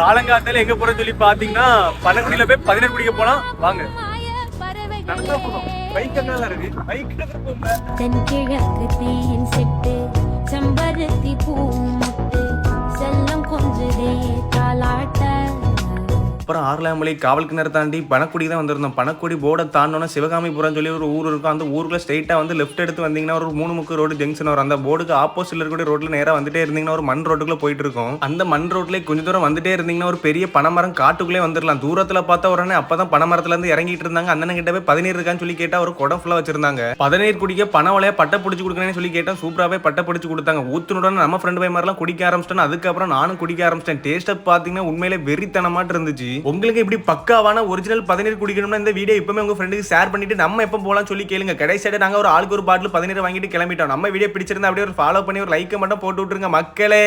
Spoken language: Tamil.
காலங்காத்தால எங்க போறோம்னு சொல்லி பாத்தீங்கன்னா பனக்குடியில போய் 17 குடிக்க போலாம் வாங்க. தென்கிழக்கு தேன் சிட்டு செம்பருத்தி பூ முட்டு செல்லம் கொஞ்சதே தாலாட்ட. அப்புறம் ஆர்லாமலை காவல் கிணறு தாண்டி பனக்குடி தான் வந்திருந்தோம். பனக்குடி போர்டை தாண்டோன்னா சிவகாமிபுரம் சொல்லி ஒரு ஊர் இருக்கும். அந்த ஊருக்குள்ள ஸ்ட்ரைட்டா வந்து லெஃப்ட் எடுத்து வந்தீங்கன்னா ஒரு 3 முக்கு ரோடு ஜங்ஷன் வரும். அந்த போர்டுக்கு ஆப்போசிட்ல இருக்கக்கூடிய ரோட்ல நேரா வந்துட்டே இருந்தீங்கன்னா ஒரு மண் ரோட்டுக்குள்ள போயிட்டு இருக்கும். அந்த மண் ரோட்ல கொஞ்சம் தூரம் வந்துட்டே இருந்தீங்கன்னா ஒரு பெரிய பனைமரம் காட்டுக்குள்ளே வந்துடலாம். தூரத்துல பார்த்தா உடனே அப்பதான் பனைமரத்துல இருந்து இறங்கிட்டு இருந்தாங்க. அண்ணன் கிட்ட போய் 17 இருக்கான்னு சொல்லி கேட்டா ஒரு குடம் ஃபுல்லா வச்சிருந்தாங்க. 17 குடிக்க பனை வலையா பட்டை பிடிச்சி கொடுக்கணும்னு சொல்லி கேட்டா சூப்பராவே பட்டை பிடிச்சி கொடுத்தாங்க. ஊத்துனுடன் நம்ம ஃப்ரெண்ட் பை மாதிரிலாம் குடிக்க ஆரம்பிச்சிட்டோம். அதுக்கப்புறம் நானும் குடிக்க ஆரம்பிச்சிட்டேன். டேஸ்ட் பாத்தீங்கன்னா உண்மையிலே வெறித்தனமாட்டு இருந்துச்சு. உங்களுக்கு இப்படி பக்காவான ஒரிஜினல் 17 குடிக்கணும்னா இந்த வீடியோ இப்பவுமே உங்க ஃப்ரெண்டுக்கு ஷேர் பண்ணிட்டு நம்ம எப்போ போலாம் சொல்லி கேளுங்க. கடைசியா நாங்க ஒரு ஆளுக்கு ஒரு பாட்டில் 17 வாங்கிட்டு கிளம்பிட்டோம். நம்ம வீடியோ பிடிச்சிருந்தா அப்படியே ஒரு ஃபாலோ பண்ணி ஒரு லைக் மட்டும் போட்டு விட்டுருங்க மக்களே.